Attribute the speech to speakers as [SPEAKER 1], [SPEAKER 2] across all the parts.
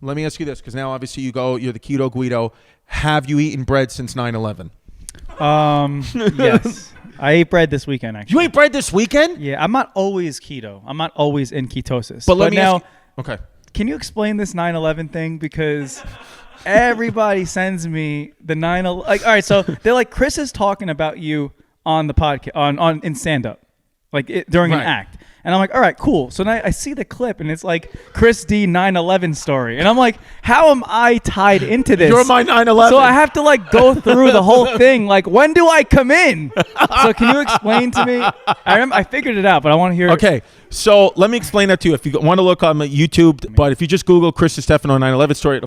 [SPEAKER 1] let me ask you this, because now obviously you're the Keto Guido. Have you eaten bread since 9/11?
[SPEAKER 2] Yes. I ate bread this weekend, actually.
[SPEAKER 1] You ate bread this weekend?
[SPEAKER 2] Yeah, I'm not always keto. I'm not always in ketosis.
[SPEAKER 1] But let me
[SPEAKER 2] now,
[SPEAKER 1] ask you, okay.
[SPEAKER 2] Can you explain this 9/11 thing? Because everybody sends me the 9/11. Like, all right, so they're like, Chris is talking about you on the podcast, in stand-up, like during an act. And I'm like, all right, cool. So now I see the clip, and it's like Chris D 9/11 story. And I'm like, how am I tied into this?
[SPEAKER 1] You're my 9/11.
[SPEAKER 2] So I have to like go through the whole thing. Like, when do I come in? So can you explain to me? I figured it out, but I want to hear.
[SPEAKER 1] Okay, so let me explain that to you. If you want to look on YouTube, but if you just Google Chris Distefano 9/11 story,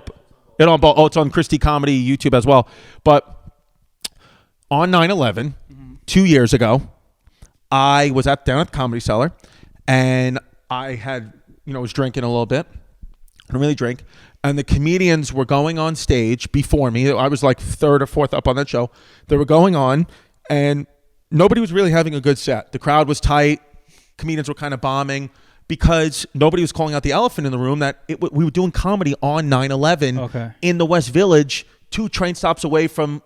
[SPEAKER 1] it's on Christy Comedy YouTube as well. But on 9/11, 2 years ago, I was down at the Comedy Cellar. And I had, was drinking a little bit. I don't really drink. And the comedians were going on stage before me. I was like third or fourth up on that show. They were going on, and nobody was really having a good set. The crowd was tight. Comedians were kind of bombing because nobody was calling out the elephant in the room that we were doing comedy on 9/11 in the West Village, 2 train stops away from,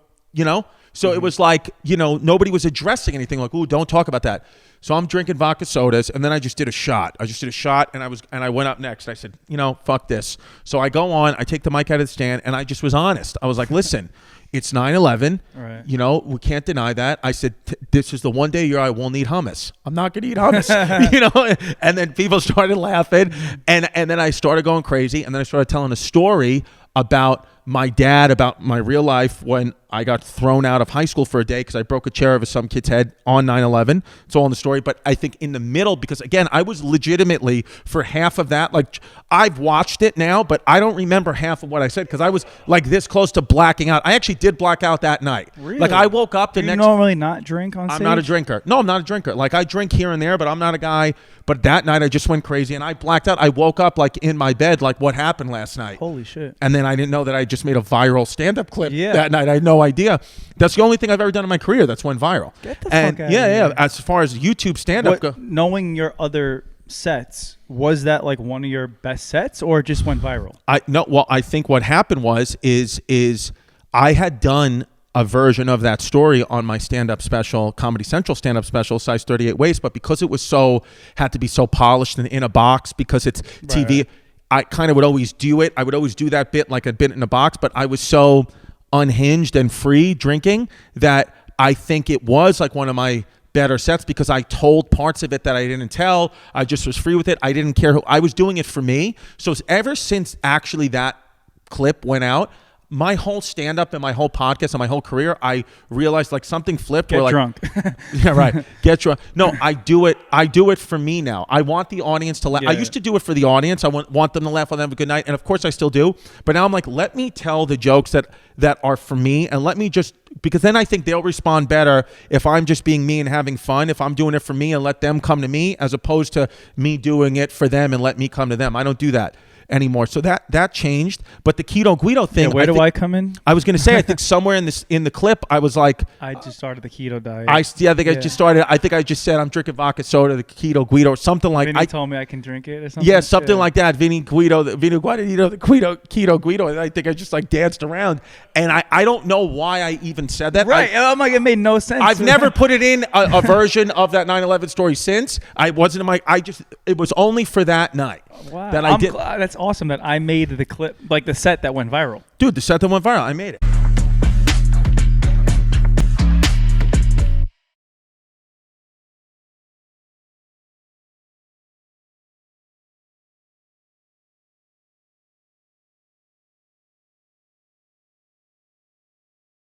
[SPEAKER 1] So it was like, nobody was addressing anything like, ooh, don't talk about that. So I'm drinking vodka sodas, and then I just did a shot. And I went up next. I said, fuck this. So I go on, I take the mic out of the stand, and I just was honest. I was like, listen, it's 9/11. Right. We can't deny that. I said, this is the one day a year I won't eat hummus. I'm not going to eat hummus. And then people started laughing, and then I started going crazy, and then I started telling a story about my dad, about my real life when I got thrown out of high school for a day because I broke a chair over some kid's head on 9/11. It's all in the story. But I think in the middle, because again, I was legitimately for half of that, like I've watched it now, but I don't remember half of what I said because I was like this close to blacking out. I actually did black out that night.
[SPEAKER 2] Really?
[SPEAKER 1] Like I woke up the next.
[SPEAKER 2] You normally not drink on stage?
[SPEAKER 1] I'm not a drinker. No, I'm not a drinker. Like I drink here and there, but I'm not a guy. But that night I just went crazy and I blacked out. I woke up like in my bed, like what happened last night.
[SPEAKER 2] Holy shit.
[SPEAKER 1] And then I didn't know that I just made a viral stand-up clip that night. I had no idea. That's the only thing I've ever done in my career that's went viral.
[SPEAKER 2] Get the fuck out of here.
[SPEAKER 1] Yeah. As far as YouTube stand-up goes.
[SPEAKER 2] Knowing your other sets, was that like one of your best sets or just went viral?
[SPEAKER 1] I think what happened is I had done a version of that story on my stand-up special, Comedy Central stand-up special, Size 38 Waist, but because it was had to be so polished and in a box because it's TV, right. I kind of would always do it. I would always do that bit like a bit in a box, but I was so unhinged and free drinking that I think it was like one of my better sets because I told parts of it that I didn't tell. I just was free with it. I didn't care I was doing it for me. So ever since actually that clip went out, my whole stand-up and my whole podcast and my whole career, I realized like something flipped.
[SPEAKER 2] Get drunk.
[SPEAKER 1] Yeah, right. Get drunk. No, I do it for me now. I want the audience to laugh. Yeah. I used to do it for the audience. I want them to laugh, want them to have a good night. And of course I still do. But now I'm like, let me tell the jokes that are for me. And let me just, because then I think they'll respond better if I'm just being me and having fun. If I'm doing it for me and let them come to me as opposed to me doing it for them and let me come to them. I don't do that anymore. So that changed. But the Keto Guido thing.
[SPEAKER 2] Yeah, where do I come in?
[SPEAKER 1] I was going to say, I think somewhere in the clip, I was like,
[SPEAKER 2] I just started the keto diet.
[SPEAKER 1] I just started. I think I just said I'm drinking vodka soda, the Keto Guido, or something like.
[SPEAKER 2] Vinny told me I can drink it or something.
[SPEAKER 1] Yeah, something like that. Vinny Guadagnino, the Keto Guido. And I think I just like danced around, and I don't know why I even said that.
[SPEAKER 2] Right. I'm like, it made no sense.
[SPEAKER 1] I've never put it in a version of that 9/11 story since. It was only for that night.
[SPEAKER 2] Wow.
[SPEAKER 1] That I did.
[SPEAKER 2] That's awesome that I made the clip, like the set that went viral.
[SPEAKER 1] Dude, the set that went viral, I made it.